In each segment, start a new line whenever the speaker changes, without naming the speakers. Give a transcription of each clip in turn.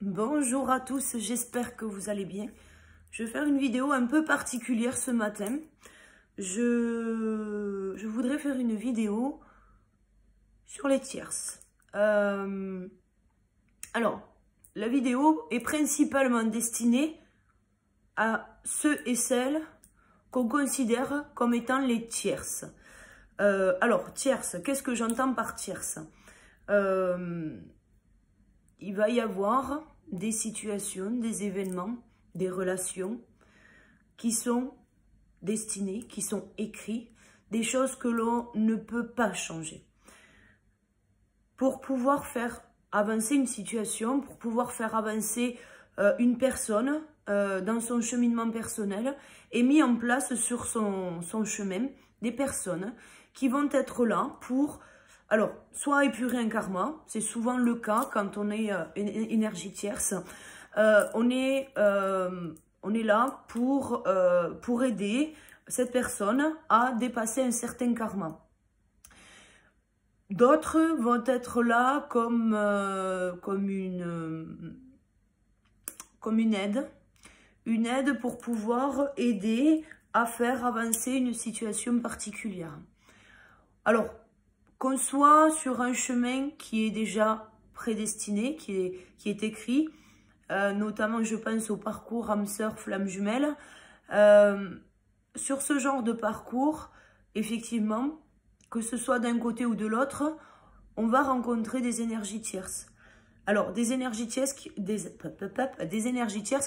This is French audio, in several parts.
Bonjour à tous, j'espère que vous allez bien. Je vais faire une vidéo un peu particulière ce matin. Je voudrais faire une vidéo sur les tierces. Alors, la vidéo est principalement destinée à ceux et celles qu'on considère comme étant les tierces. Alors, tierces, qu'est-ce que j'entends par tierces? Il va y avoir des situations, des événements, des relations qui sont destinés, qui sont écrits, des choses que l'on ne peut pas changer. Pour pouvoir faire avancer une situation, pour pouvoir faire avancer une personne dans son cheminement personnel, est mis en place sur son chemin des personnes qui vont être là pour, alors, soit épurer un karma, c'est souvent le cas quand on est une énergie tierce, on est là pour aider cette personne à dépasser un certain karma. D'autres vont être là comme une aide pour pouvoir aider à faire avancer une situation particulière. Alors, qu'on soit sur un chemin qui est déjà prédestiné, qui est écrit, notamment je pense au parcours âme sœur, flamme jumelle, sur ce genre de parcours, effectivement, que ce soit d'un côté ou de l'autre, on va rencontrer des énergies tierces. Alors, des énergies tierces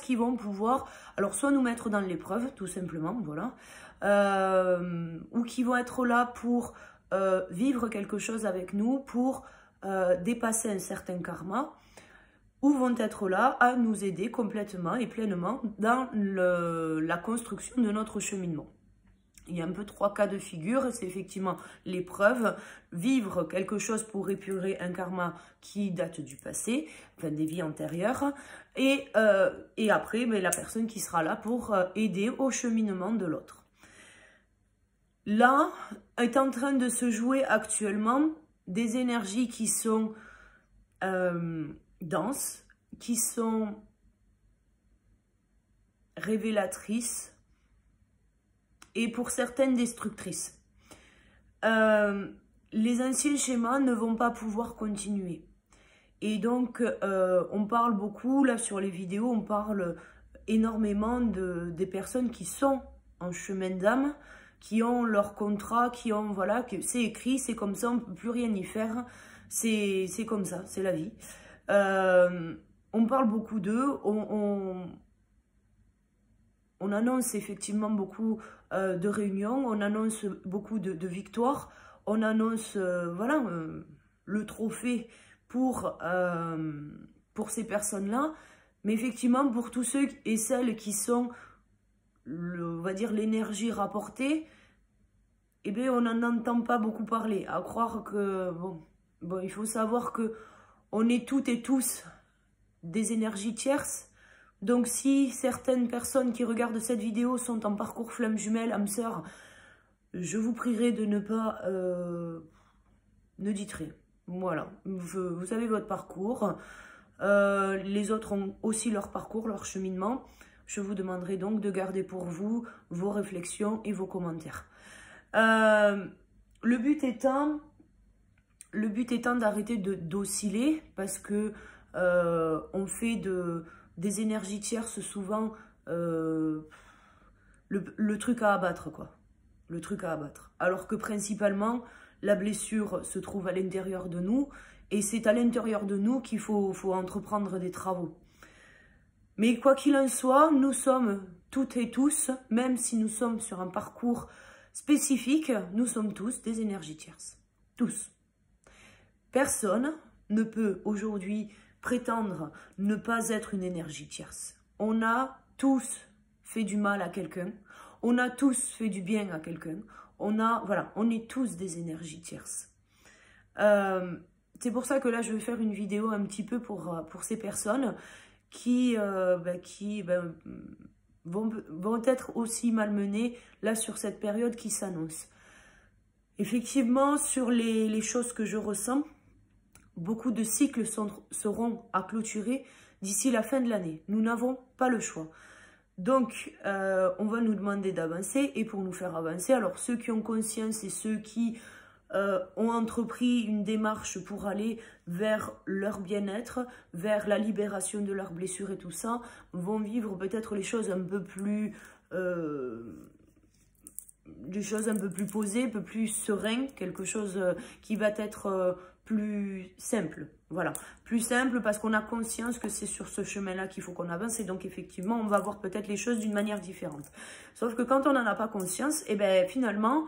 qui vont pouvoir, alors soit nous mettre dans l'épreuve, tout simplement, voilà, ou qui vont être là pour vivre quelque chose avec nous, pour dépasser un certain karma, ou vont être là à nous aider complètement et pleinement dans la construction de notre cheminement. Il y a un peu trois cas de figure, c'est effectivement l'épreuve, vivre quelque chose pour épurer un karma qui date du passé, enfin des vies antérieures, et après la personne qui sera là pour aider au cheminement de l'autre. Là est en train de se jouer actuellement des énergies qui sont denses, qui sont révélatrices, et pour certaines destructrices. Les anciens schémas ne vont pas pouvoir continuer. Et donc, on parle beaucoup, là sur les vidéos, on parle énormément des personnes qui sont en chemin d'âme, qui ont leur contrat, qui ont, voilà, que c'est écrit, c'est comme ça, on ne peut plus rien y faire, c'est comme ça, c'est la vie. On parle beaucoup d'eux, on annonce effectivement beaucoup de réunions, on annonce beaucoup de victoires, on annonce voilà, le trophée pour ces personnes-là. Mais effectivement, pour tous ceux et celles qui sont, on va dire, l'énergie rapportée, eh bien, on n'en entend pas beaucoup parler. À croire que, bon, il faut savoir que on est toutes et tous des énergies tierces. Donc, si certaines personnes qui regardent cette vidéo sont en parcours flamme jumelle, âme sœur, je vous prierai de ne pas... ne dites rien. Voilà, vous avez votre parcours. Les autres ont aussi leur parcours, leur cheminement. Je vous demanderai donc de garder pour vous vos réflexions et vos commentaires. Le but étant d'arrêter d'osciller parce que on fait des énergies tierces souvent le truc à abattre, quoi. Le truc à abattre. Alors que principalement, la blessure se trouve à l'intérieur de nous et c'est à l'intérieur de nous qu'il faut entreprendre des travaux. Mais quoi qu'il en soit, nous sommes toutes et tous, même si nous sommes sur un parcours spécifique, nous sommes tous des énergies tierces. Tous. Personne ne peut aujourd'hui prétendre ne pas être une énergie tierce. On a tous fait du mal à quelqu'un, on a tous fait du bien à quelqu'un, voilà, on est tous des énergies tierces. C'est pour ça que là, je vais faire une vidéo un petit peu pour ces personnes qui vont être aussi malmenées là sur cette période qui s'annonce. Effectivement, sur les choses que je ressens, beaucoup de cycles seront à clôturer d'ici la fin de l'année. Nous n'avons pas le choix. Donc, on va nous demander d'avancer et pour nous faire avancer, alors ceux qui ont conscience et ceux qui ont entrepris une démarche pour aller vers leur bien-être, vers la libération de leurs blessures et tout ça, vont vivre peut-être les choses un peu plus... des choses un peu plus posées, un peu plus sereines, quelque chose qui va être plus simple. Voilà, plus simple parce qu'on a conscience que c'est sur ce chemin-là qu'il faut qu'on avance et donc effectivement, on va voir peut-être les choses d'une manière différente. Sauf que quand on n'en a pas conscience, et bien finalement,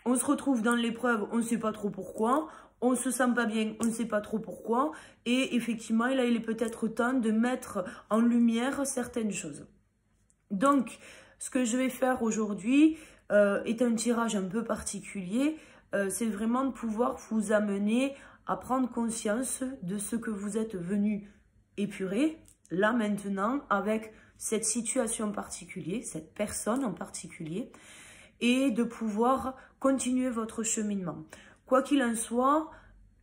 on se retrouve dans l'épreuve, on ne sait pas trop pourquoi, on ne se sent pas bien, on ne sait pas trop pourquoi et effectivement, là, il est peut-être temps de mettre en lumière certaines choses. Donc, ce que je vais faire aujourd'hui est un tirage un peu particulier, c'est vraiment de pouvoir vous amener à prendre conscience de ce que vous êtes venu épurer, là maintenant, avec cette situation particulière, cette personne en particulier, et de pouvoir continuer votre cheminement. Quoi qu'il en soit,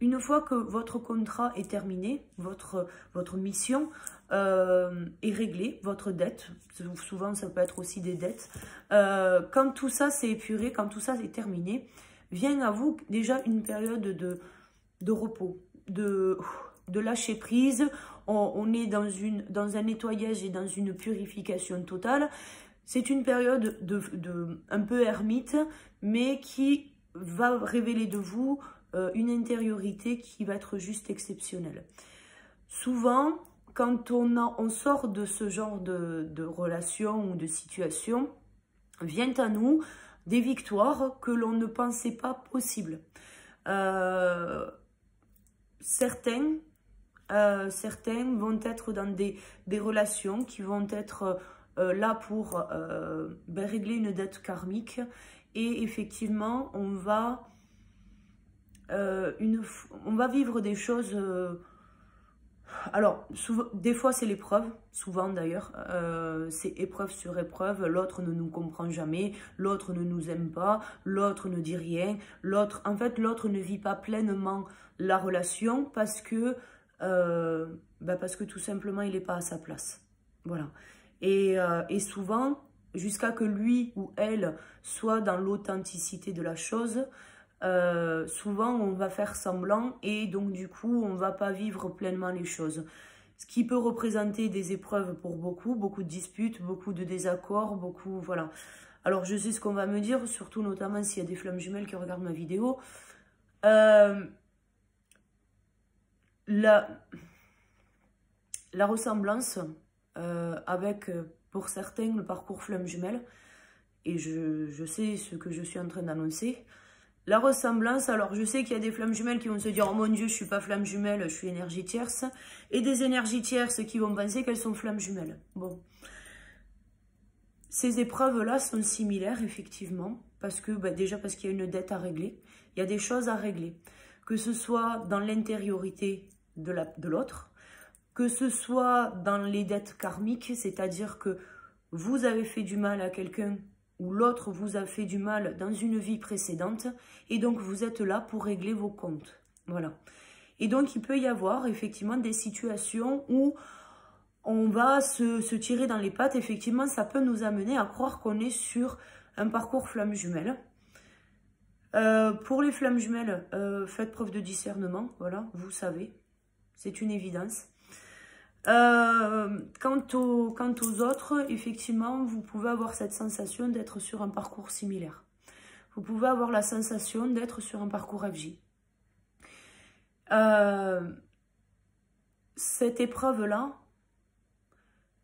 une fois que votre contrat est terminé, votre mission est réglée, votre dette, souvent ça peut être aussi des dettes, quand tout ça s'est épuré, quand tout ça est terminé, vient à vous déjà une période de repos, de lâcher prise. On est dans un nettoyage et dans une purification totale. C'est une période un peu ermite, mais qui va révéler de vous une intériorité qui va être juste exceptionnelle. Souvent, quand on sort de ce genre de relation ou de situation, viennent à nous des victoires que l'on ne pensait pas possibles. Certains vont être dans des relations qui vont être là pour régler une dette karmique et effectivement on va vivre des choses alors des fois c'est l'épreuve, souvent d'ailleurs c'est épreuve sur épreuve, l'autre ne nous comprend jamais, l'autre ne nous aime pas, l'autre ne dit rien, l'autre ne vit pas pleinement la relation parce que tout simplement il n'est pas à sa place, voilà. Et souvent, jusqu'à que lui ou elle soit dans l'authenticité de la chose, souvent on va faire semblant et donc du coup on ne va pas vivre pleinement les choses. Ce qui peut représenter des épreuves pour beaucoup de disputes, beaucoup de désaccords, voilà. Alors je sais ce qu'on va me dire, surtout notamment s'il y a des flammes jumelles qui regardent ma vidéo. La ressemblance avec, pour certains, le parcours flamme jumelle, et je sais ce que je suis en train d'annoncer. La ressemblance, alors je sais qu'il y a des flammes jumelles qui vont se dire « Oh mon Dieu, je ne suis pas flamme jumelle, je suis énergie tierce », et des énergies tierces qui vont penser qu'elles sont flammes jumelles. Bon. Ces épreuves-là sont similaires, effectivement, parce que déjà parce qu'il y a une dette à régler, il y a des choses à régler, que ce soit dans l'intériorité de l'autre, que ce soit dans les dettes karmiques, c'est-à-dire que vous avez fait du mal à quelqu'un ou l'autre vous a fait du mal dans une vie précédente et donc vous êtes là pour régler vos comptes. Voilà. Et donc il peut y avoir effectivement des situations où on va se tirer dans les pattes. Effectivement, ça peut nous amener à croire qu'on est sur un parcours flamme jumelle. Pour les flammes jumelles, faites preuve de discernement, voilà, vous savez, c'est une évidence. Quant aux autres, effectivement, vous pouvez avoir cette sensation d'être sur un parcours similaire. Vous pouvez avoir la sensation d'être sur un parcours FJ. Cette épreuve-là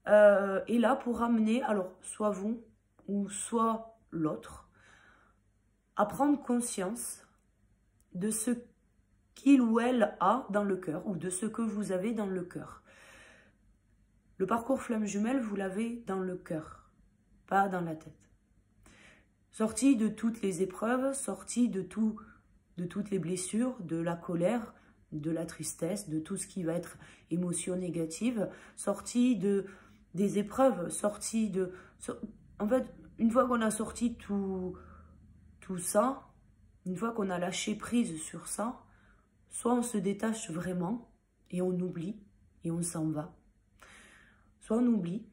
est là pour amener, alors, soit vous ou soit l'autre, à prendre conscience de ce qu'il ou elle a dans le cœur ou de ce que vous avez dans le cœur. Le parcours flamme jumelle, vous l'avez dans le cœur, pas dans la tête. Sorti de toutes les épreuves, sorti de toutes les blessures, de la colère, de la tristesse, de tout ce qui va être émotion négative, sorti des épreuves, sorti de... En fait, une fois qu'on a sorti tout ça, une fois qu'on a lâché prise sur ça, soit on se détache vraiment et on oublie et on s'en va. Soit on oublie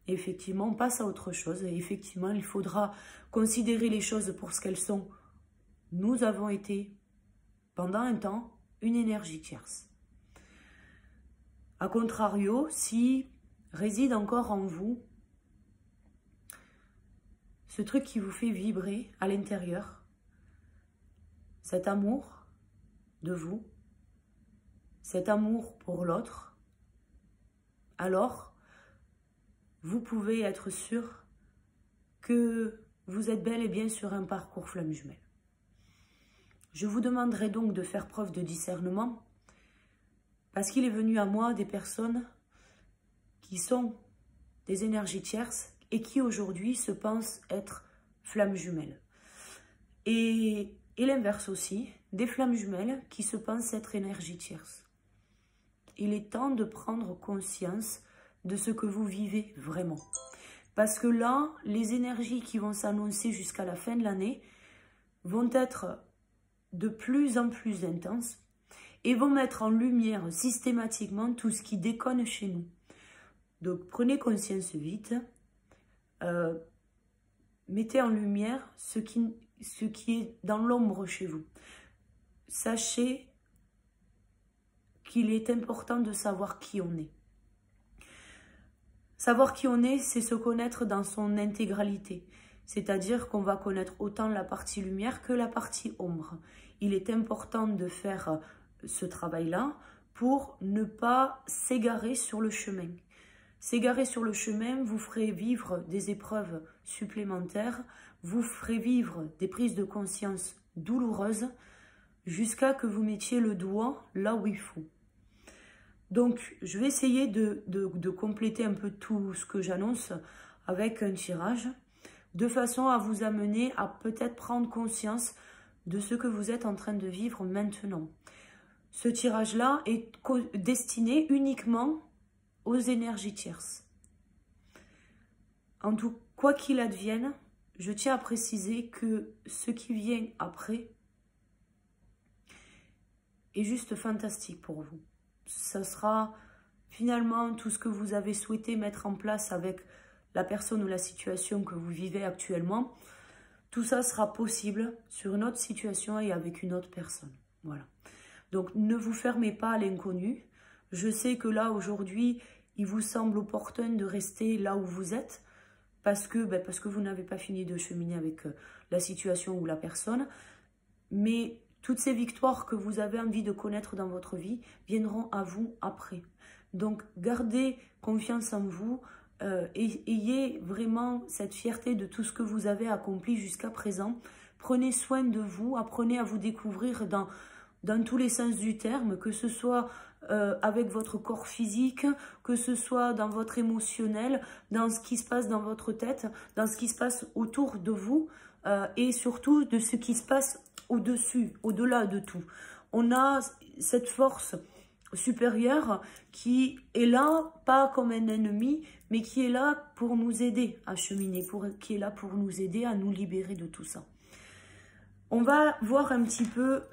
et effectivement on passe à autre chose. Et effectivement, il faudra considérer les choses pour ce qu'elles sont. Nous avons été, pendant un temps, une énergie tierce. A contrario, si réside encore en vous ce truc qui vous fait vibrer à l'intérieur, cet amour de vous, cet amour pour l'autre, alors vous pouvez être sûr que vous êtes bel et bien sur un parcours flamme jumelle. Je vous demanderai donc de faire preuve de discernement, parce qu'il est venu à moi des personnes qui sont des énergies tierces et qui aujourd'hui se pensent être flammes jumelles. Et l'inverse aussi, des flammes jumelles qui se pensent être énergies tierces. Il est temps de prendre conscience de ce que vous vivez vraiment. Parce que là, les énergies qui vont s'annoncer jusqu'à la fin de l'année vont être de plus en plus intenses et vont mettre en lumière systématiquement tout ce qui déconne chez nous. Donc prenez conscience vite, mettez en lumière ce qui est dans l'ombre chez vous. Sachez qu'il est important de savoir qui on est. Savoir qui on est, c'est se connaître dans son intégralité. C'est-à-dire qu'on va connaître autant la partie lumière que la partie ombre. Il est important de faire ce travail-là pour ne pas s'égarer sur le chemin. S'égarer sur le chemin vous ferait vivre des épreuves supplémentaires, vous ferait vivre des prises de conscience douloureuses jusqu'à que vous mettiez le doigt là où il faut. Donc, je vais essayer de compléter un peu tout ce que j'annonce avec un tirage, de façon à vous amener à peut-être prendre conscience de ce que vous êtes en train de vivre maintenant. Ce tirage-là est destiné uniquement aux énergies tierces. En tout, quoi qu'il advienne, je tiens à préciser que ce qui vient après est juste fantastique pour vous. Ça sera finalement tout ce que vous avez souhaité mettre en place avec la personne ou la situation que vous vivez actuellement. Tout ça sera possible sur une autre situation et avec une autre personne. Voilà. Donc ne vous fermez pas à l'inconnu. Je sais que là aujourd'hui, il vous semble opportun de rester là où vous êtes parce que vous n'avez pas fini de cheminer avec la situation ou la personne. Mais toutes ces victoires que vous avez envie de connaître dans votre vie viendront à vous après. Donc, gardez confiance en vous et ayez vraiment cette fierté de tout ce que vous avez accompli jusqu'à présent. Prenez soin de vous, apprenez à vous découvrir dans tous les sens du terme, que ce soit avec votre corps physique, que ce soit dans votre émotionnel, dans ce qui se passe dans votre tête, dans ce qui se passe autour de vous et surtout de ce qui se passe au-dessus, au-delà de tout. On a cette force supérieure qui est là, pas comme un ennemi, mais qui est là pour nous aider à cheminer, qui est là pour nous aider à nous libérer de tout ça. On va voir un petit peu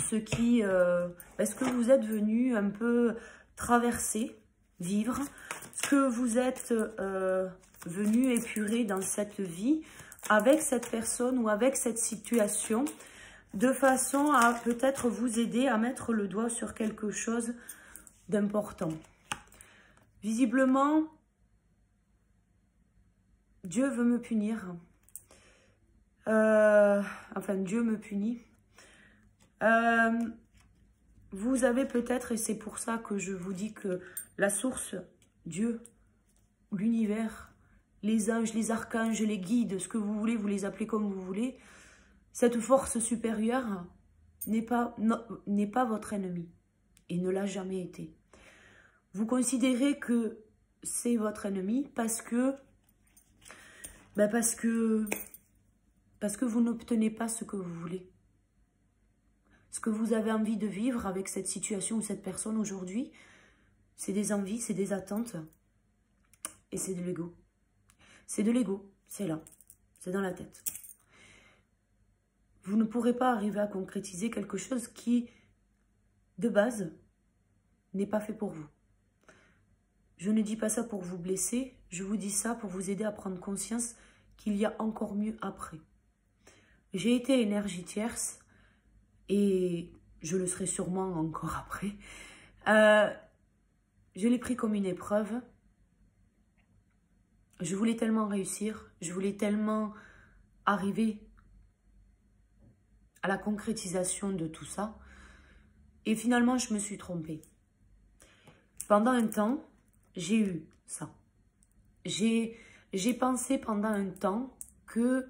ce que vous êtes venu un peu traverser, vivre, ce que vous êtes venu épurer dans cette vie, avec cette personne ou avec cette situation, de façon à peut-être vous aider à mettre le doigt sur quelque chose d'important. Visiblement, Dieu veut me punir. Enfin, Dieu me punit. Vous avez peut-être, et c'est pour ça que je vous dis que la source, Dieu, l'univers, les anges, les archanges, les guides, ce que vous voulez, vous les appelez comme vous voulez, cette force supérieure n'est pas votre ennemi et ne l'a jamais été. Vous considérez que c'est votre ennemi parce que vous n'obtenez pas ce que vous voulez. Ce que vous avez envie de vivre avec cette situation ou cette personne aujourd'hui, c'est des envies, c'est des attentes et c'est de l'ego. C'est de l'ego, c'est là, c'est dans la tête. vous ne pourrez pas arriver à concrétiser quelque chose qui, de base, n'est pas fait pour vous. Je ne dis pas ça pour vous blesser, je vous dis ça pour vous aider à prendre conscience qu'il y a encore mieux après. J'ai été énergie tierce et je le serai sûrement encore après. Je l'ai pris comme une épreuve. Je voulais tellement réussir, je voulais tellement arriver à la concrétisation de tout ça. Et finalement, je me suis trompée. Pendant un temps, j'ai eu ça. J'ai pensé pendant un temps que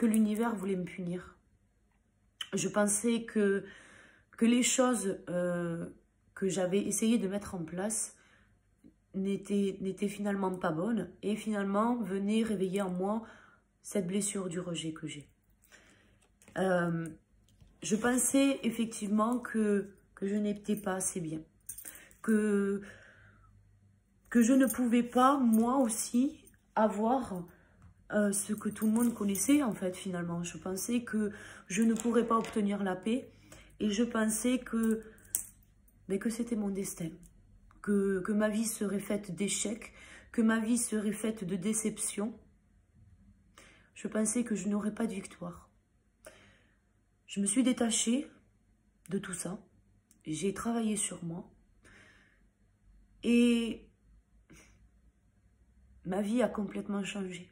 l'univers voulait me punir. Je pensais que les choses que j'avais essayé de mettre en place n'étaient finalement pas bonnes et finalement venaient réveiller en moi cette blessure du rejet que j'ai. Je pensais effectivement que je n'étais pas assez bien, que je ne pouvais pas, moi aussi, avoir ce que tout le monde connaissait, en fait, finalement. Je pensais que je ne pourrais pas obtenir la paix et je pensais que c'était mon destin, que ma vie serait faite d'échecs, que ma vie serait faite de déceptions. Je pensais que je n'aurais pas de victoire. Je me suis détachée de tout ça. J'ai travaillé sur moi. Et ma vie a complètement changé.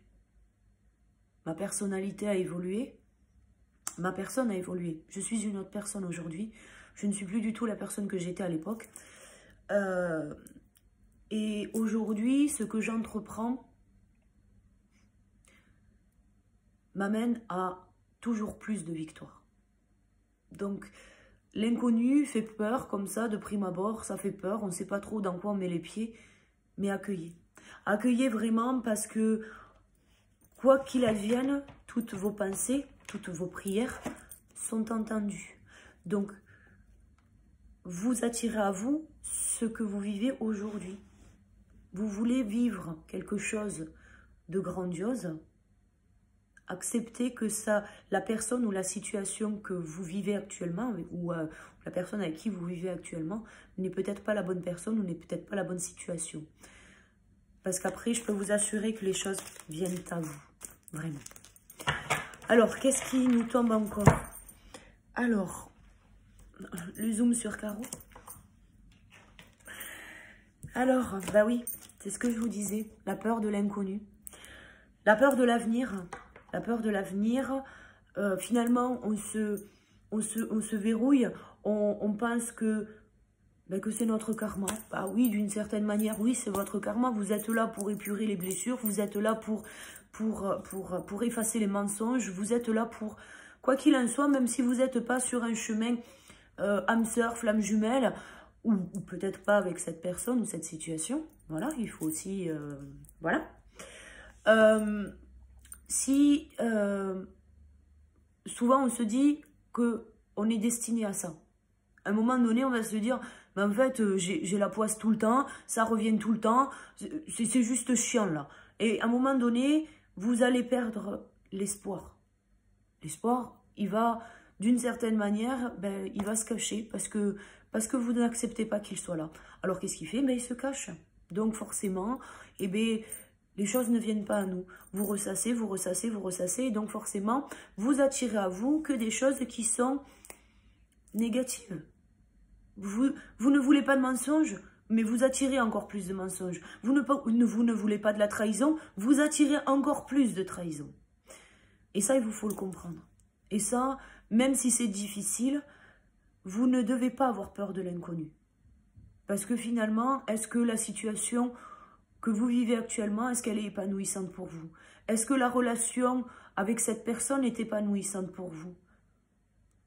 Ma personnalité a évolué. Ma personne a évolué. Je suis une autre personne aujourd'hui. Je ne suis plus du tout la personne que j'étais à l'époque. Et aujourd'hui, ce que j'entreprends m'amène à toujours plus de victoires. Donc, l'inconnu fait peur, comme ça, de prime abord, ça fait peur, on ne sait pas trop dans quoi on met les pieds, mais accueillez. Accueillez vraiment parce que, quoi qu'il advienne, toutes vos pensées, toutes vos prières sont entendues. Donc, vous attirez à vous ce que vous vivez aujourd'hui. Vous voulez vivre quelque chose de grandiose, acceptez que la personne ou la situation que vous vivez actuellement, ou la personne avec qui vous vivez actuellement, n'est peut-être pas la bonne personne ou n'est peut-être pas la bonne situation. Parce qu'après, je peux vous assurer que les choses viennent à vous. Vraiment. Alors, qu'est-ce qui nous tombe encore? Alors, le zoom sur Caro. Alors, bah oui, c'est ce que je vous disais. La peur de l'inconnu. La peur de l'avenir. La peur de l'avenir, finalement, on se verrouille, on pense que c'est notre karma. Bah oui, d'une certaine manière, oui, c'est votre karma. Vous êtes là pour épurer les blessures, vous êtes là pour effacer les mensonges, vous êtes là pour, quoi qu'il en soit, même si vous n'êtes pas sur un chemin âme sœur, flamme jumelle, ou peut-être pas avec cette personne ou cette situation. Voilà, il faut aussi... voilà. Si souvent on se dit qu'on est destiné à ça. À un moment donné, on va se dire, mais en fait, j'ai la poisse tout le temps, ça revient tout le temps, c'est juste chiant là. Et à un moment donné, vous allez perdre l'espoir. L'espoir, il va, d'une certaine manière, il va se cacher parce que vous n'acceptez pas qu'il soit là. Alors qu'est-ce qu'il fait? Il se cache. Donc forcément, les choses ne viennent pas à nous. Vous ressassez, vous ressassez, vous ressassez. Et donc forcément, vous attirez à vous que des choses qui sont négatives. Vous ne voulez pas de mensonges, mais vous attirez encore plus de mensonges. Vous ne voulez pas de la trahison, vous attirez encore plus de trahison. Et ça, il vous faut le comprendre. Et ça, même si c'est difficile, vous ne devez pas avoir peur de l'inconnu. Parce que finalement, est-ce que la situation que vous vivez actuellement, est-ce qu'elle est épanouissante pour vous? Est-ce que la relation avec cette personne est épanouissante pour vous?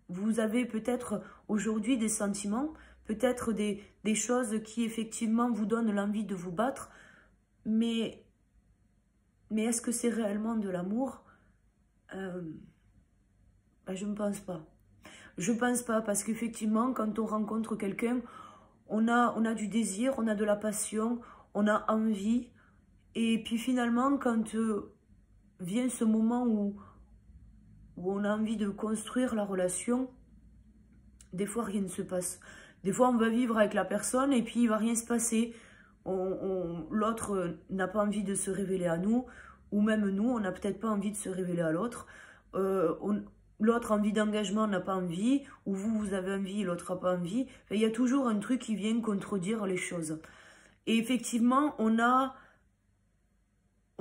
Vous avez peut-être aujourd'hui des sentiments, peut-être des choses qui effectivement vous donnent l'envie de vous battre, mais est-ce que c'est réellement de l'amour? Je ne pense pas. Je ne pense pas parce qu'effectivement, quand on rencontre quelqu'un, on a du désir, on a de la passion, on a envie. Et puis finalement, quand vient ce moment où on a envie de construire la relation, des fois rien ne se passe. Des fois on va vivre avec la personne et puis il va rien se passer. L'autre n'a pas envie de se révéler à nous, ou même nous, on n'a peut-être pas envie de se révéler à l'autre. L'autre a envie d'engagement, n'a pas envie, ou vous avez envie, l'autre n'a pas envie. Enfin, il y a toujours un truc qui vient contredire les choses. Et effectivement, on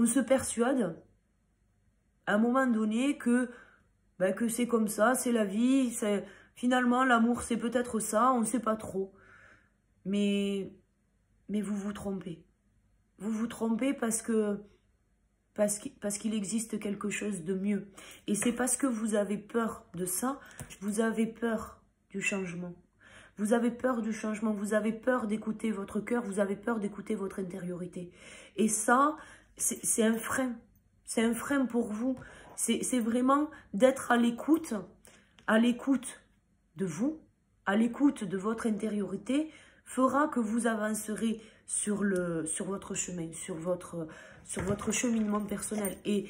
se persuade à un moment donné que c'est comme ça, c'est la vie, finalement l'amour c'est peut-être ça, on ne sait pas trop. Mais vous vous trompez. Vous vous trompez parce qu'il existe quelque chose de mieux. Et c'est parce que vous avez peur de ça, vous avez peur du changement. Vous avez peur du changement, vous avez peur d'écouter votre cœur, vous avez peur d'écouter votre intériorité. Et ça, c'est un frein. C'est un frein pour vous. C'est vraiment d'être à l'écoute de vous, à l'écoute de votre intériorité, fera que vous avancerez sur votre chemin, sur votre cheminement personnel. Et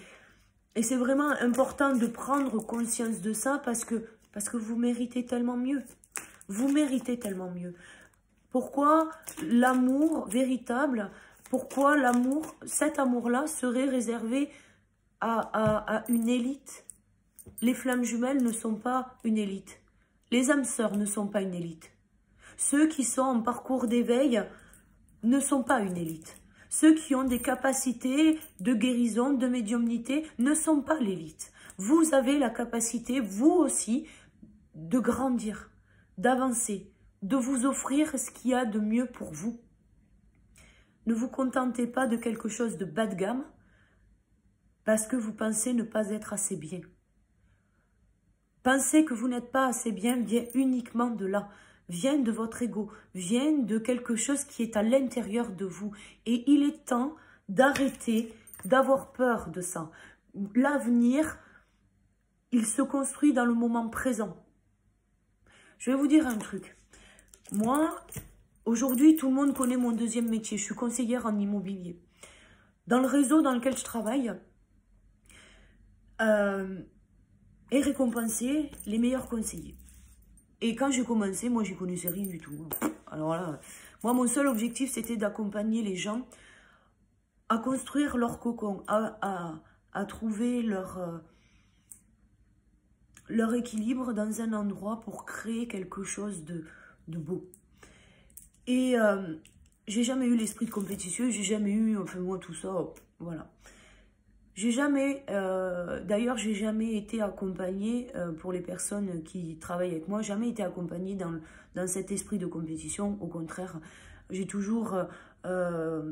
c'est vraiment important de prendre conscience de ça parce que vous méritez tellement mieux. Vous méritez tellement mieux. Pourquoi l'amour véritable, pourquoi cet amour-là serait réservé à une élite? Les flammes jumelles ne sont pas une élite. Les âmes sœurs ne sont pas une élite. Ceux qui sont en parcours d'éveil ne sont pas une élite. Ceux qui ont des capacités de guérison, de médiumnité, ne sont pas l'élite. Vous avez la capacité, vous aussi, de grandir, d'avancer, de vous offrir ce qu'il y a de mieux pour vous. Ne vous contentez pas de quelque chose de bas de gamme parce que vous pensez ne pas être assez bien. Penser que vous n'êtes pas assez bien vient uniquement de là, vient de votre ego, vient de quelque chose qui est à l'intérieur de vous. Et il est temps d'arrêter d'avoir peur de ça. L'avenir, il se construit dans le moment présent. Je vais vous dire un truc. Moi, aujourd'hui, tout le monde connaît mon deuxième métier. Je suis conseillère en immobilier. Dans le réseau dans lequel je travaille, et récompenser les meilleurs conseillers. Et quand j'ai commencé, moi, j'y connaissais rien du tout. Alors là, moi, mon seul objectif, c'était d'accompagner les gens à construire leur cocon, à trouver leur équilibre dans un endroit pour créer quelque chose de beau. Et j'ai jamais eu l'esprit de compétition, j'ai jamais eu, enfin moi, tout ça, voilà. J'ai jamais, d'ailleurs, j'ai jamais été accompagnée, pour les personnes qui travaillent avec moi, jamais été accompagnée dans cet esprit de compétition. Au contraire, j'ai toujours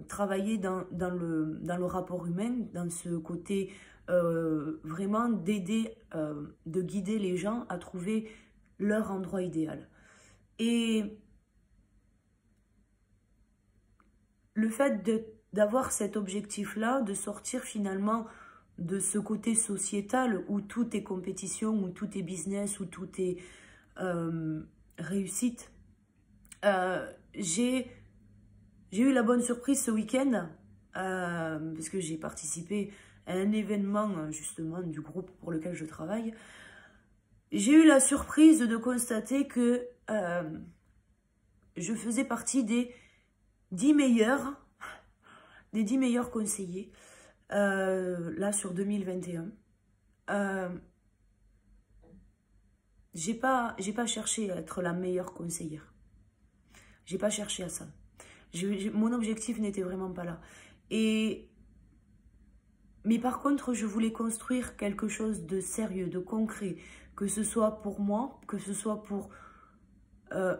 travaillé dans le rapport humain, dans ce côté vraiment d'aider, de guider les gens à trouver leur endroit idéal. Et le fait d'avoir cet objectif-là, de sortir finalement de ce côté sociétal où tout est compétition, où tout est business, où tout est réussite. J'ai eu la bonne surprise ce week-end, parce que j'ai participé à un événement justement du groupe pour lequel je travaille. J'ai eu la surprise de constater que je faisais partie des 10 meilleurs conseillers là sur 2021. J'ai pas cherché à être la meilleure conseillère. J'ai pas cherché à ça. Mon objectif n'était vraiment pas là. Mais par contre, je voulais construire quelque chose de sérieux, de concret, que ce soit pour moi, que ce soit pour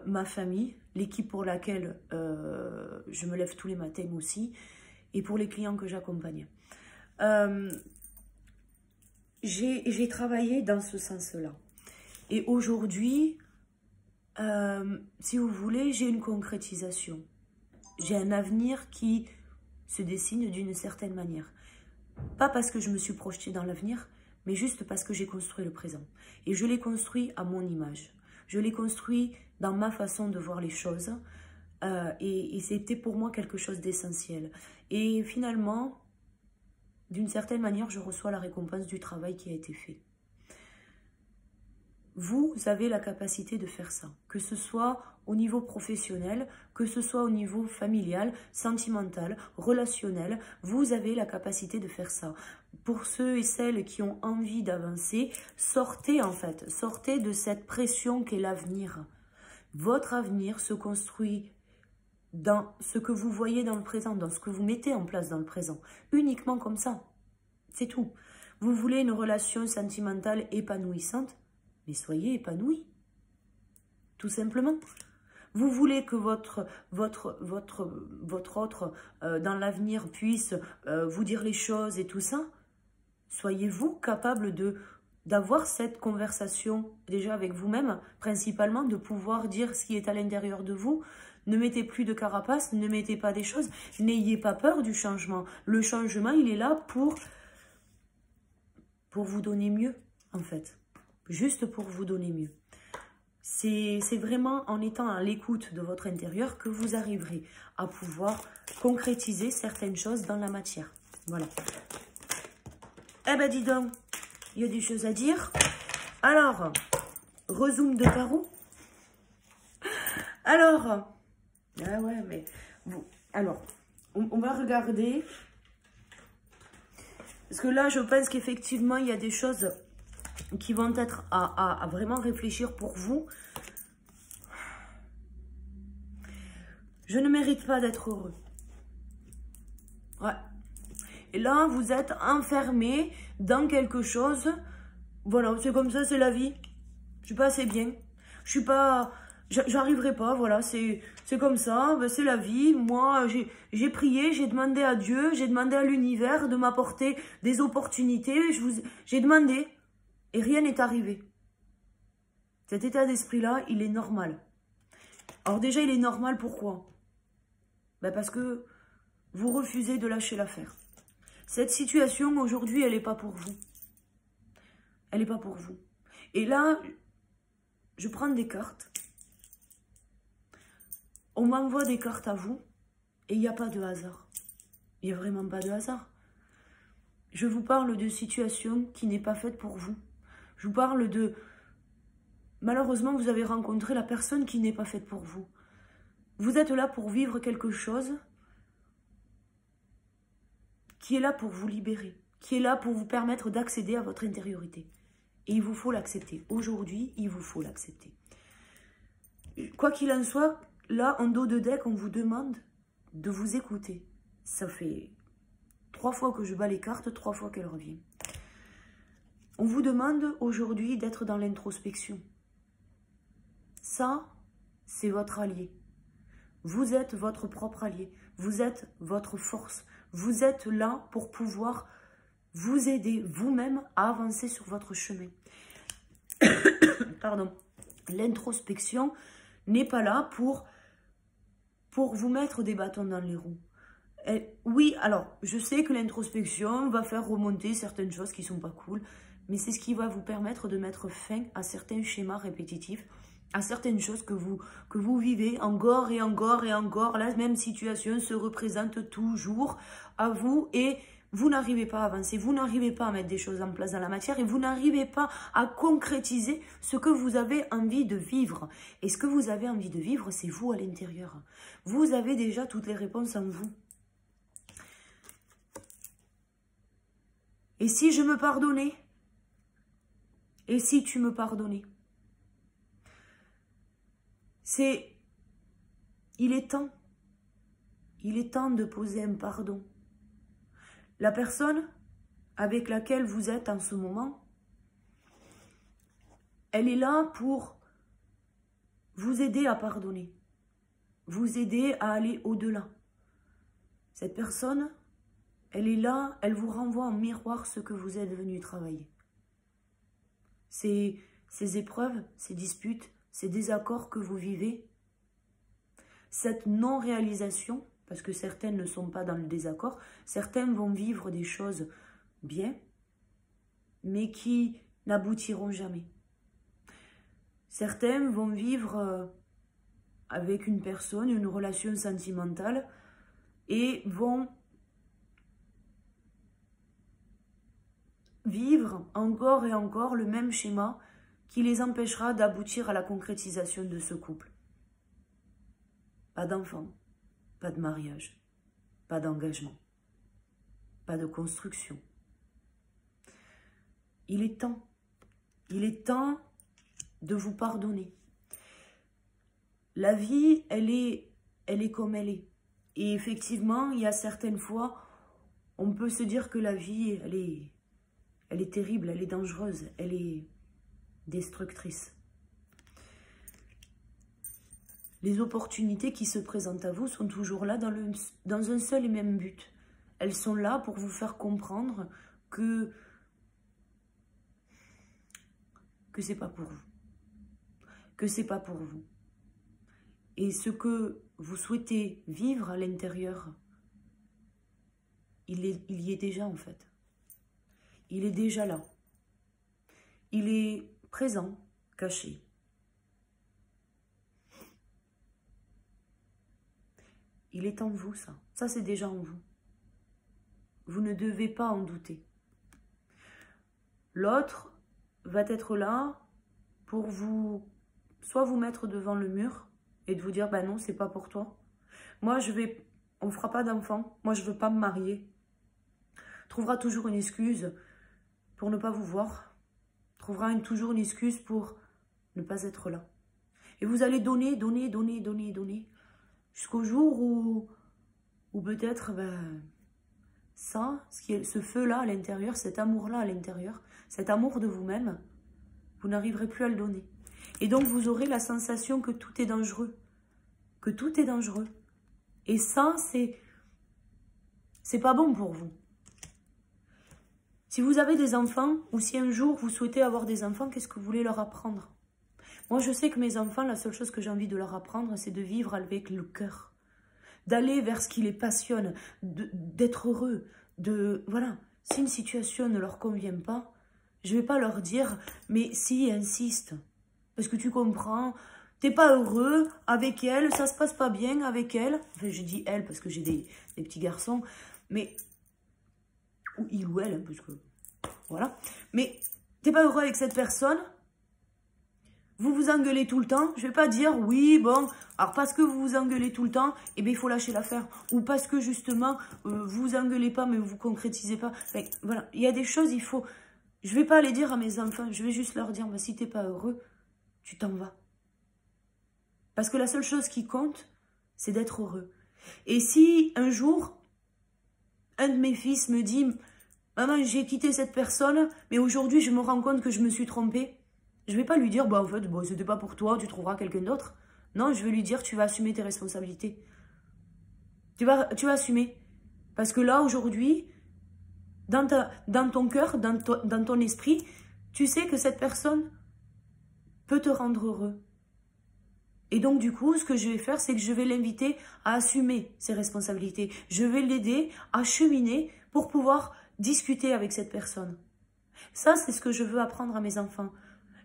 ma famille, l'équipe pour laquelle je me lève tous les matins aussi, et pour les clients que j'accompagne. J'ai travaillé dans ce sens-là. Et aujourd'hui, si vous voulez, j'ai une concrétisation. J'ai un avenir qui se dessine d'une certaine manière. Pas parce que je me suis projetée dans l'avenir, mais juste parce que j'ai construit le présent. Et je l'ai construit à mon image. Je l'ai construit dans ma façon de voir les choses. Et c'était pour moi quelque chose d'essentiel. Et finalement, d'une certaine manière, je reçois la récompense du travail qui a été fait. Vous avez la capacité de faire ça, que ce soit au niveau professionnel, que ce soit au niveau familial, sentimental, relationnel, vous avez la capacité de faire ça. Pour ceux et celles qui ont envie d'avancer, sortez en fait, sortez de cette pression qu'est l'avenir. Votre avenir se construit dans ce que vous voyez dans le présent, dans ce que vous mettez en place dans le présent. Uniquement comme ça, c'est tout. Vous voulez une relation sentimentale épanouissante? Mais soyez épanoui, tout simplement. Vous voulez que votre autre dans l'avenir puisse vous dire les choses et tout ça? Soyez-vous capable d'avoir cette conversation déjà avec vous-même, principalement de pouvoir dire ce qui est à l'intérieur de vous. Ne mettez plus de carapace, ne mettez pas des choses, n'ayez pas peur du changement. Le changement, il est là pour vous donner mieux, en fait. Juste pour vous donner mieux. C'est vraiment en étant à l'écoute de votre intérieur que vous arriverez à pouvoir concrétiser certaines choses dans la matière. Voilà. Eh ben dis donc, il y a des choses à dire. Alors, rezoom de carreau. Alors, ah ouais, mais bon, alors, on va regarder. Parce que là, je pense qu'effectivement, il y a des choses qui vont être à vraiment réfléchir pour vous. Je ne mérite pas d'être heureux. Ouais. Et là, vous êtes enfermé dans quelque chose. Voilà, c'est comme ça, c'est la vie. Je suis pas assez bien. Je suis pas... J'arriverai pas, voilà, c'est comme ça, ben c'est la vie. Moi, j'ai prié, j'ai demandé à Dieu, j'ai demandé à l'univers de m'apporter des opportunités. J'ai demandé. Et rien n'est arrivé. Cet état d'esprit-là, il est normal. Alors déjà, il est normal, pourquoi? Ben parce que vous refusez de lâcher l'affaire. Cette situation, aujourd'hui, elle n'est pas pour vous. Elle n'est pas pour vous. Et là, je prends des cartes. On m'envoie des cartes à vous. Et il n'y a pas de hasard. Il n'y a vraiment pas de hasard. Je vous parle de situation qui n'est pas faite pour vous. Je vous parle de... Malheureusement, vous avez rencontré la personne qui n'est pas faite pour vous. Vous êtes là pour vivre quelque chose qui est là pour vous libérer, qui est là pour vous permettre d'accéder à votre intériorité. Et il vous faut l'accepter. Aujourd'hui, il vous faut l'accepter. Quoi qu'il en soit, là, en dos de deck, on vous demande de vous écouter. Ça fait 3 fois que je bats les cartes, 3 fois qu'elle revient. On vous demande aujourd'hui d'être dans l'introspection. Ça, c'est votre allié. Vous êtes votre propre allié. Vous êtes votre force. Vous êtes là pour pouvoir vous aider vous-même à avancer sur votre chemin. Pardon. L'introspection n'est pas là pour vous mettre des bâtons dans les roues. Et oui, alors, je sais que l'introspection va faire remonter certaines choses qui ne sont pas cool, mais c'est ce qui va vous permettre de mettre fin à certains schémas répétitifs, à certaines choses que vous vivez encore et encore et encore. La même situation se représente toujours à vous et vous n'arrivez pas à avancer, vous n'arrivez pas à mettre des choses en place dans la matière et vous n'arrivez pas à concrétiser ce que vous avez envie de vivre. Et ce que vous avez envie de vivre, c'est vous à l'intérieur. Vous avez déjà toutes les réponses en vous. Et si je me pardonnais? Et si tu me pardonnais? Il est temps de poser un pardon. La personne avec laquelle vous êtes en ce moment, elle est là pour vous aider à pardonner, vous aider à aller au-delà. Cette personne, elle est là, elle vous renvoie en miroir ce que vous êtes venu travailler. Ces épreuves, ces disputes, ces désaccords que vous vivez, cette non-réalisation, parce que certaines ne sont pas dans le désaccord, certaines vont vivre des choses bien, mais qui n'aboutiront jamais. Certaines vont vivre avec une personne, une relation sentimentale, et vont vivre encore et encore le même schéma qui les empêchera d'aboutir à la concrétisation de ce couple. Pas d'enfant, pas de mariage, pas d'engagement, pas de construction. Il est temps de vous pardonner. La vie, elle est comme elle est. Et effectivement, il y a certaines fois, on peut se dire que la vie, elle est terrible, elle est dangereuse, elle est destructrice. Les opportunités qui se présentent à vous sont toujours là dans un seul et même but. Elles sont là pour vous faire comprendre que c'est pas pour vous. Que c'est pas pour vous. Et ce que vous souhaitez vivre à l'intérieur, il y est déjà en fait. Il est déjà là. Il est présent, caché. Il est en vous, ça. Ça, c'est déjà en vous. Vous ne devez pas en douter. L'autre va être là pour vous, soit vous mettre devant le mur et de vous dire, bah non, c'est pas pour toi. Moi, on fera pas d'enfant. Moi, je veux pas me marier. Trouvera toujours une excuse pour ne pas vous voir. Trouvera toujours une excuse pour ne pas être là. Et vous allez donner, jusqu'au jour où peut-être, ce feu-là à l'intérieur, cet amour-là à l'intérieur, cet amour de vous-même, vous n'arriverez plus à le donner. Et donc, vous aurez la sensation que tout est dangereux. Que tout est dangereux. Et ça, c'est pas bon pour vous. Si vous avez des enfants, ou si un jour vous souhaitez avoir des enfants, qu'est-ce que vous voulez leur apprendre? Moi, je sais que mes enfants, la seule chose que j'ai envie de leur apprendre, c'est de vivre avec le cœur. D'aller vers ce qui les passionne, d'être heureux. Voilà, si une situation ne leur convient pas, je ne vais pas leur dire, mais si, insiste. Parce que tu comprends, t'es pas heureux avec elle, ça se passe pas bien avec elle. Enfin, je dis elle parce que j'ai des petits garçons, mais... Ou il ou elle, hein, parce que... Voilà. Mais t'es pas heureux avec cette personne, vous vous engueulez tout le temps. Je vais pas dire, oui, bon, alors parce que vous vous engueulez tout le temps, eh bien, il faut lâcher l'affaire. Ou parce que, justement, vous vous engueulez pas, mais vous concrétisez pas. Enfin, voilà, il y a des choses, il faut... Je vais pas aller dire à mes enfants, je vais juste leur dire, bah, si t'es pas heureux, tu t'en vas. Parce que la seule chose qui compte, c'est d'être heureux. Et si, un jour, un de mes fils me dit... Maman, j'ai quitté cette personne, mais aujourd'hui, je me rends compte que je me suis trompée. Je ne vais pas lui dire, bah en fait, bon, c'était pas pour toi, tu trouveras quelqu'un d'autre. Non, je vais lui dire, tu vas assumer tes responsabilités. Tu vas assumer. Parce que là, aujourd'hui, dans ton cœur, dans ton esprit, tu sais que cette personne peut te rendre heureux. Et donc, du coup, ce que je vais faire, c'est que je vais l'inviter à assumer ses responsabilités. Je vais l'aider à cheminer pour pouvoir discuter avec cette personne. Ça, c'est ce que je veux apprendre à mes enfants.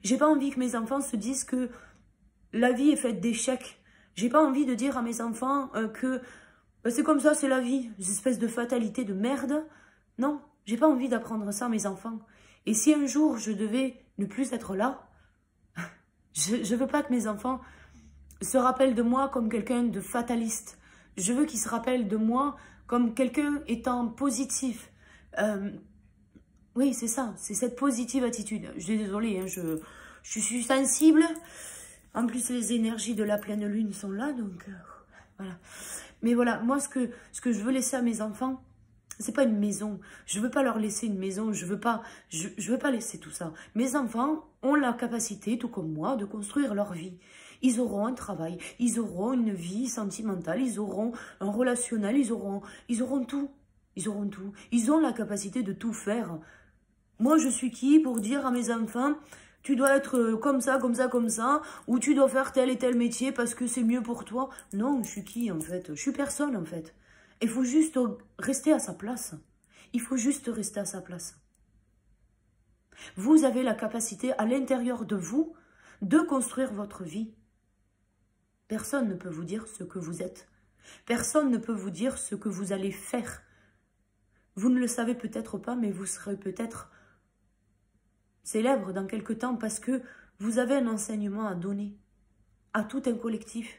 J'ai pas envie que mes enfants se disent que la vie est faite d'échecs. J'ai pas envie de dire à mes enfants que c'est comme ça, c'est la vie. Une espèce de fatalité de merde. Non, j'ai pas envie d'apprendre ça à mes enfants. Et si un jour je devais ne plus être là, je veux pas que mes enfants se rappellent de moi comme quelqu'un de fataliste. Je veux qu'ils se rappellent de moi comme quelqu'un étant positif. Oui, c'est ça, c'est cette positive attitude. Je suis désolée, hein, je suis sensible. En plus, les énergies de la pleine lune sont là, donc voilà. Mais voilà, moi, ce que je veux laisser à mes enfants, c'est pas une maison. Je veux pas leur laisser une maison, je veux pas laisser tout ça. Mes enfants ont la capacité, tout comme moi, de construire leur vie. Ils auront un travail, ils auront une vie sentimentale, ils auront un relationnel, ils auront tout. Ils auront tout. Ils ont la capacité de tout faire. Moi, je suis qui pour dire à mes enfants, tu dois être comme ça, comme ça, comme ça, ou tu dois faire tel et tel métier parce que c'est mieux pour toi. Non, je suis qui en fait? Je suis personne en fait. Il faut juste rester à sa place. Il faut juste rester à sa place. Vous avez la capacité à l'intérieur de vous de construire votre vie. Personne ne peut vous dire ce que vous êtes. Personne ne peut vous dire ce que vous allez faire. Vous ne le savez peut-être pas, mais vous serez peut-être célèbre dans quelque temps parce que vous avez un enseignement à donner à tout un collectif.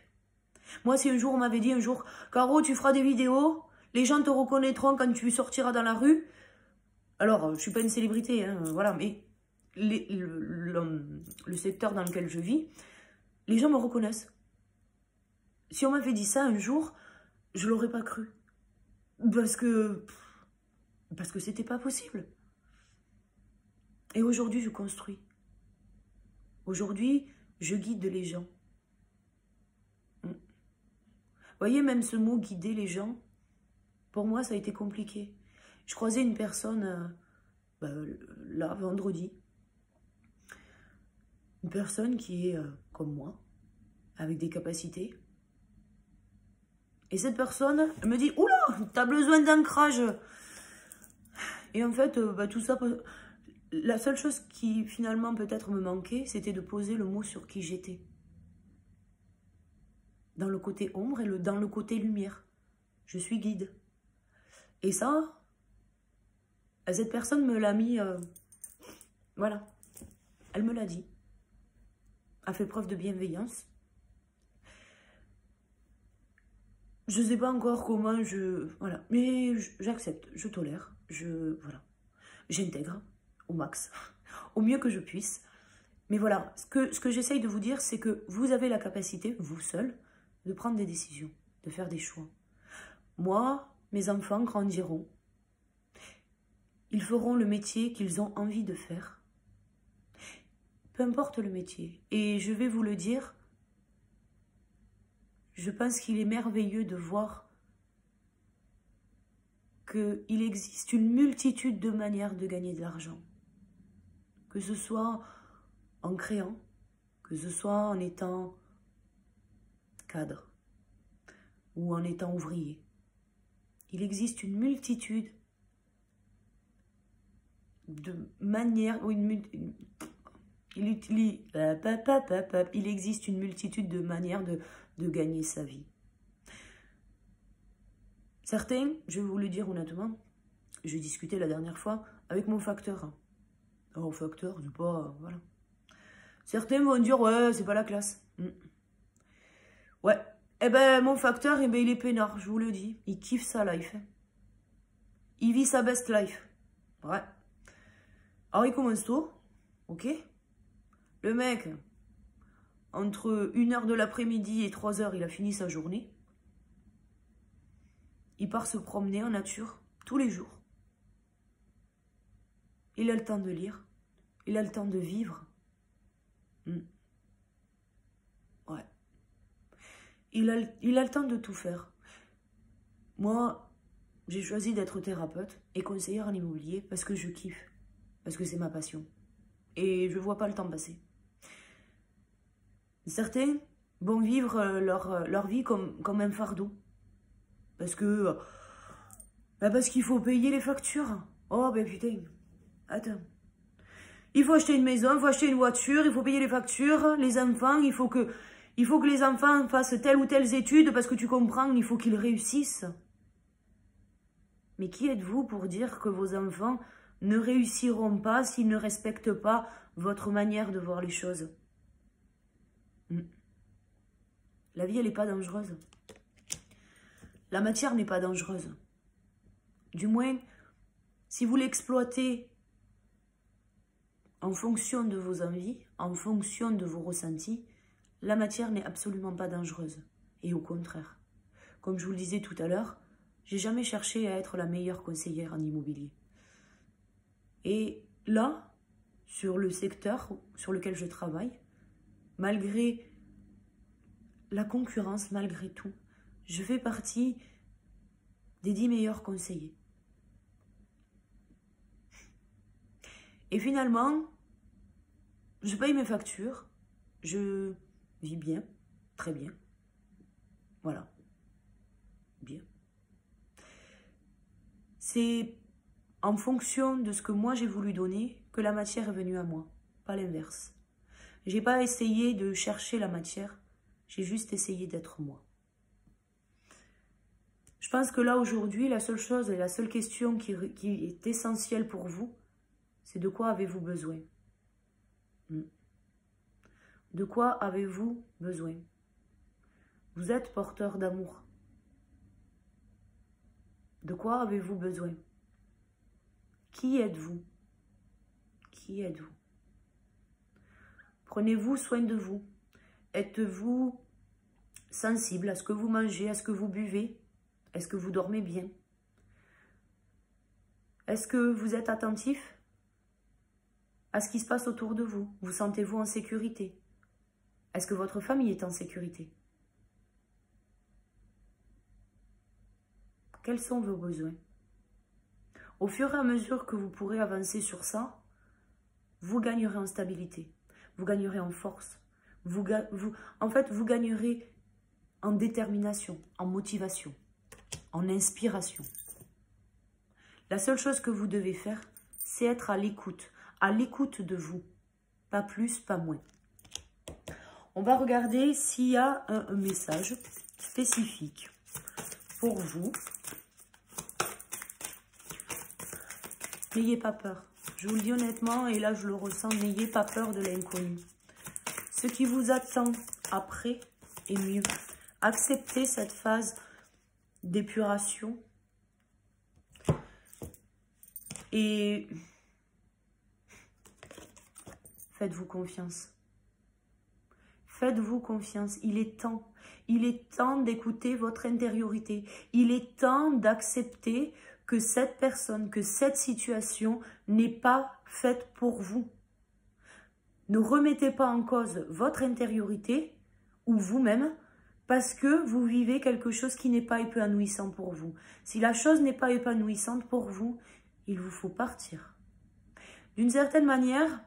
Moi, si un jour on m'avait dit Caro, tu feras des vidéos, les gens te reconnaîtront quand tu sortiras dans la rue. Alors, je suis pas une célébrité, hein, voilà, mais le secteur dans lequel je vis, les gens me reconnaissent. Si on m'avait dit ça un jour, je l'aurais pas cru. Parce que c'était pas possible. Et aujourd'hui, je construis. Aujourd'hui, je guide les gens. Vous voyez, même ce mot guider les gens, pour moi, ça a été compliqué. Je croisais une personne, là, vendredi. Une personne qui est comme moi, avec des capacités. Et cette personne me dit « Oula, t'as besoin d'ancrage !» Et en fait, tout ça... La seule chose qui finalement peut-être me manquait, c'était de poser le mot sur qui j'étais. Dans le côté ombre et dans le côté lumière. Je suis guide. Et ça, cette personne me l'a mis... voilà. Elle me l'a dit. A fait preuve de bienveillance. Je ne sais pas encore comment voilà. Mais j'accepte, je tolère. Voilà. J'intègre au max. Au mieux que je puisse. Mais voilà, ce que j'essaye de vous dire, c'est que vous avez la capacité, vous seul, de prendre des décisions, de faire des choix. Moi, mes enfants grandiront. Ils feront le métier qu'ils ont envie de faire. Peu importe le métier. Et je vais vous le dire, je pense qu'il est merveilleux de voir qu'il existe une multitude de manières de gagner de l'argent. Que ce soit en créant, que ce soit en étant cadre ou en étant ouvrier. Il existe une multitude de manières, il existe une multitude de manières de gagner sa vie. Certains, je vais vous le dire honnêtement, je discutais la dernière fois avec mon facteur. Alors, facteur, c'est pas... voilà. Certains vont dire, ouais, c'est pas la classe. Ouais. Eh ben, mon facteur, eh ben, il est peinard, je vous le dis. Il kiffe sa life. Il vit sa best life. Ouais. Alors, il commence tôt. Ok. Le mec, entre 1h de l'après-midi et 3h, il a fini sa journée. Il part se promener en nature tous les jours. Il a le temps de lire. Il a le temps de vivre. Ouais. Il a le temps de tout faire. Moi, j'ai choisi d'être thérapeute et conseillère en immobilier parce que je kiffe. Parce que c'est ma passion. Et je ne vois pas le temps passer. Certains vont vivre leur vie comme un fardeau. Parce qu'il faut payer les factures. Oh, ben putain. Attends. Il faut acheter une maison, il faut acheter une voiture, il faut payer les factures, les enfants, il faut que les enfants fassent telle ou telle étude parce que tu comprends, il faut qu'ils réussissent. Mais qui êtes-vous pour dire que vos enfants ne réussiront pas s'ils ne respectent pas votre manière de voir les choses? La vie, elle n'est pas dangereuse. La matière n'est pas dangereuse. Du moins, si vous l'exploitez en fonction de vos envies, en fonction de vos ressentis, la matière n'est absolument pas dangereuse. Et au contraire, comme je vous le disais tout à l'heure, j'ai jamais cherché à être la meilleure conseillère en immobilier. Et là, sur le secteur sur lequel je travaille, malgré la concurrence, malgré tout, je fais partie des 10 meilleurs conseillers. Et finalement, je paye mes factures, je vis bien, très bien. Voilà, bien. C'est en fonction de ce que moi j'ai voulu donner que la matière est venue à moi, pas l'inverse. J'ai pas essayé de chercher la matière, j'ai juste essayé d'être moi. Je pense que là aujourd'hui, la seule chose et la seule question qui est essentielle pour vous, c'est de quoi avez-vous besoin? De quoi avez-vous besoin? Vous êtes porteur d'amour. De quoi avez-vous besoin? Qui êtes-vous? Qui êtes-vous? Prenez-vous soin de vous. Êtes-vous sensible à ce que vous mangez, à ce que vous buvez? Est-ce que vous dormez bien? Est-ce que vous êtes attentif à ce qui se passe autour de vous? Vous sentez-vous en sécurité? Est-ce que votre famille est en sécurité? Quels sont vos besoins? Au fur et à mesure que vous pourrez avancer sur ça, vous gagnerez en stabilité, vous gagnerez en force, en fait, vous gagnerez en détermination, en motivation, en inspiration. La seule chose que vous devez faire, c'est être à l'écoute de vous, pas plus, pas moins. On va regarder s'il y a un message spécifique pour vous. N'ayez pas peur. Je vous le dis honnêtement, et là je le ressens, n'ayez pas peur de l'inconnu. Ce qui vous attend après est mieux. Acceptez cette phase d'épuration et faites-vous confiance. Faites-vous confiance. Il est temps. Il est temps d'écouter votre intériorité. Il est temps d'accepter que cette personne, que cette situation n'est pas faite pour vous. Ne remettez pas en cause votre intériorité ou vous-même parce que vous vivez quelque chose qui n'est pas épanouissant pour vous. Si la chose n'est pas épanouissante pour vous, il vous faut partir. D'une certaine manière,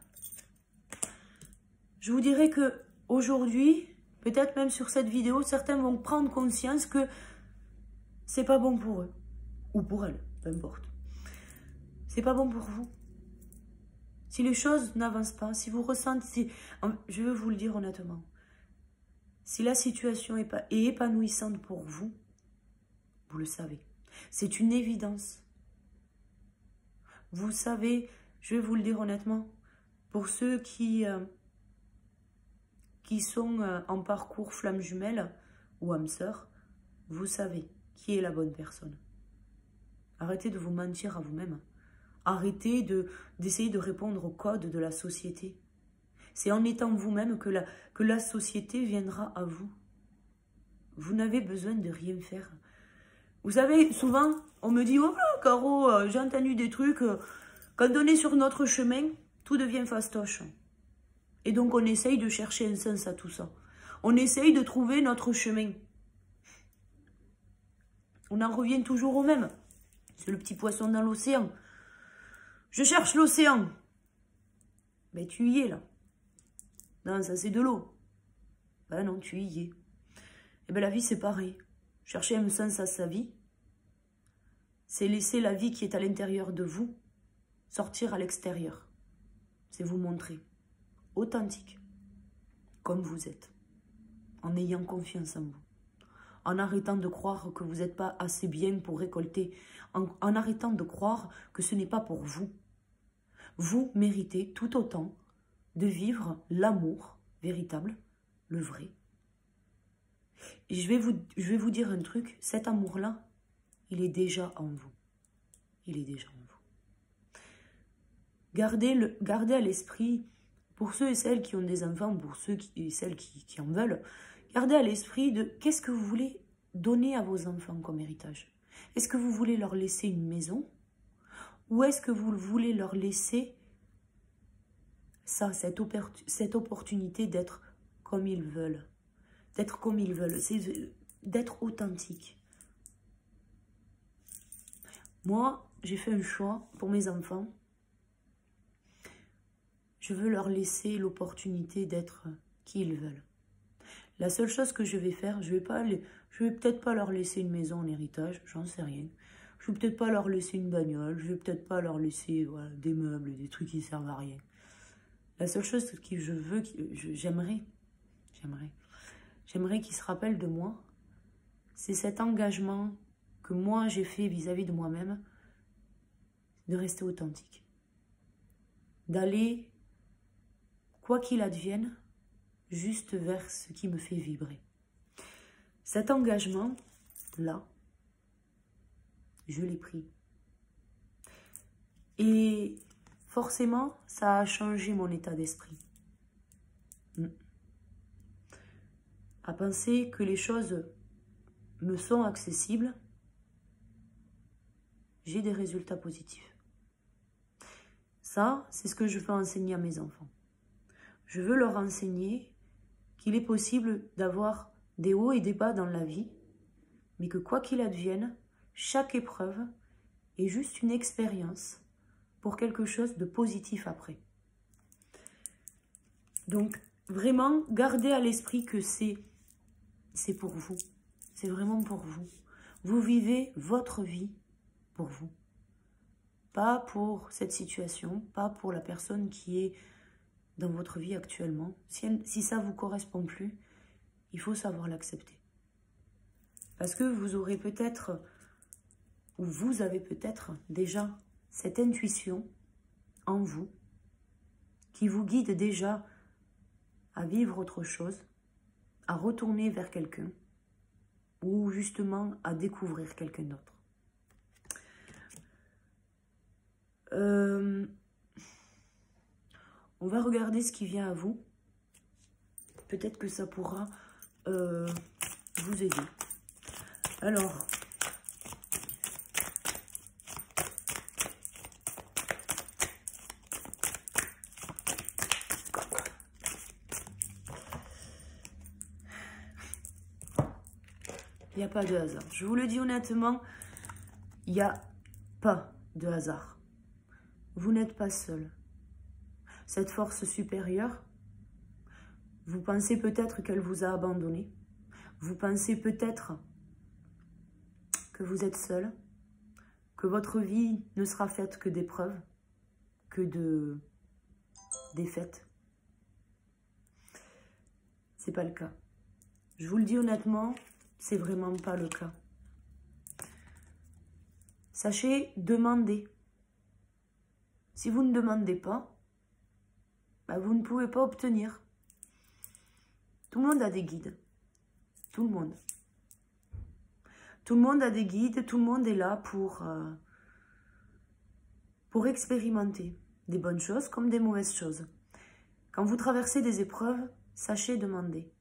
je vous dirais que aujourd'hui, peut-être même sur cette vidéo, certains vont prendre conscience que c'est pas bon pour eux. Ou pour elles, peu importe. C'est pas bon pour vous. Si les choses n'avancent pas, si vous ressentez... Je veux vous le dire honnêtement. Si la situation est épanouissante pour vous, vous le savez. C'est une évidence. Vous savez, je vais vous le dire honnêtement, pour ceux qui sont en parcours flamme jumelle ou âme sœur, vous savez qui est la bonne personne. Arrêtez de vous mentir à vous-même. Arrêtez d'essayer de répondre au code de la société. C'est en étant vous-même que la société viendra à vous. Vous n'avez besoin de rien faire. Vous savez, souvent, on me dit « Oh là, Caro, j'ai entendu des trucs. Quand on est sur notre chemin, tout devient fastoche. » Et donc, on essaye de chercher un sens à tout ça. On essaye de trouver notre chemin. On en revient toujours au même. C'est le petit poisson dans l'océan. Je cherche l'océan. Mais tu y es, là. Non, ça, c'est de l'eau. Ben non, tu y es. Et bien, la vie, c'est pareil. Chercher un sens à sa vie, c'est laisser la vie qui est à l'intérieur de vous sortir à l'extérieur. C'est vous montrer authentique, comme vous êtes, en ayant confiance en vous, en arrêtant de croire que vous n'êtes pas assez bien pour récolter, en arrêtant de croire que ce n'est pas pour vous. Vous méritez tout autant de vivre l'amour véritable, le vrai. Et je vais vous dire un truc, cet amour-là, il est déjà en vous. Il est déjà en vous. Gardez à l'esprit, pour ceux et celles qui ont des enfants, pour ceux et celles qui en veulent, gardez à l'esprit de qu'est-ce que vous voulez donner à vos enfants comme héritage. Est-ce que vous voulez leur laisser une maison? Ou est-ce que vous voulez leur laisser ça, cette opportunité d'être comme ils veulent? D'être comme ils veulent, c'est d'être authentique. Moi, j'ai fait un choix pour mes enfants. Je veux leur laisser l'opportunité d'être qui ils veulent. La seule chose que je vais faire, je vais peut-être pas leur laisser une maison en héritage, j'en sais rien. Je vais peut-être pas leur laisser une bagnole, je vais peut-être pas leur laisser voilà, des meubles, des trucs qui servent à rien. La seule chose que je veux, j'aimerais qu'ils se rappellent de moi, c'est cet engagement que moi j'ai fait vis-à-vis de moi-même, de rester authentique. D'aller quoi qu'il advienne, juste vers ce qui me fait vibrer. Cet engagement-là, je l'ai pris. Et forcément, ça a changé mon état d'esprit. À penser que les choses me sont accessibles, j'ai des résultats positifs. Ça, c'est ce que je veux enseigner à mes enfants. Je veux leur enseigner qu'il est possible d'avoir des hauts et des bas dans la vie, mais que quoi qu'il advienne, chaque épreuve est juste une expérience pour quelque chose de positif après. Donc, vraiment, gardez à l'esprit que c'est pour vous. C'est vraiment pour vous. Vous vivez votre vie pour vous. Pas pour cette situation, pas pour la personne qui est dans votre vie actuellement. Si ça ne vous correspond plus, il faut savoir l'accepter. Parce que vous aurez peut-être, ou vous avez peut-être déjà cette intuition en vous qui vous guide déjà à vivre autre chose, à retourner vers quelqu'un ou justement à découvrir quelqu'un d'autre. On va regarder ce qui vient à vous. Peut-être que ça pourra vous aider. Alors, il n'y a pas de hasard. Je vous le dis honnêtement, il n'y a pas de hasard. Vous n'êtes pas seul. Cette force supérieure, vous pensez peut-être qu'elle vous a abandonné. Vous pensez peut-être que vous êtes seul, que votre vie ne sera faite que d'épreuves, que de défaites. C'est pas le cas. Je vous le dis honnêtement, c'est vraiment pas le cas. Sachez demander. Si vous ne demandez pas, vous ne pouvez pas obtenir. Tout le monde a des guides. Tout le monde. Tout le monde a des guides. Tout le monde est là pour expérimenter des bonnes choses comme des mauvaises choses. Quand vous traversez des épreuves, sachez demander.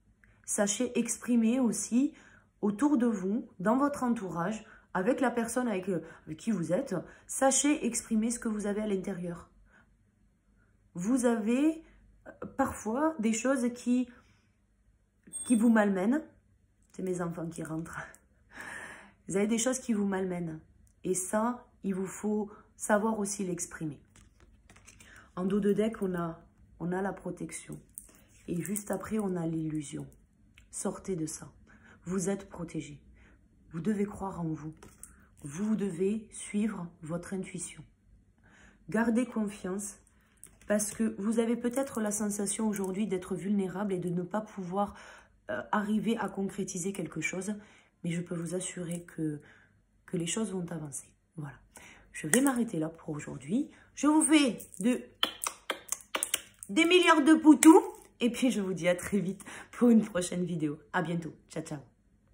Sachez exprimer aussi autour de vous, dans votre entourage, avec la personne avec qui vous êtes, sachez exprimer ce que vous avez à l'intérieur. Vous avez parfois des choses qui vous malmènent. C'est mes enfants qui rentrent. Vous avez des choses qui vous malmènent. Et ça, il vous faut savoir aussi l'exprimer. En dos de deck, on a la protection. Et juste après, on a l'illusion. Sortez de ça. Vous êtes protégé. Vous devez croire en vous. Vous devez suivre votre intuition. Gardez confiance parce que vous avez peut-être la sensation aujourd'hui d'être vulnérable et de ne pas pouvoir arriver à concrétiser quelque chose. Mais je peux vous assurer que les choses vont avancer. Voilà. Je vais m'arrêter là pour aujourd'hui. Je vous fais des milliards de poutous. Et puis je vous dis à très vite pour une prochaine vidéo. À bientôt. Ciao, ciao.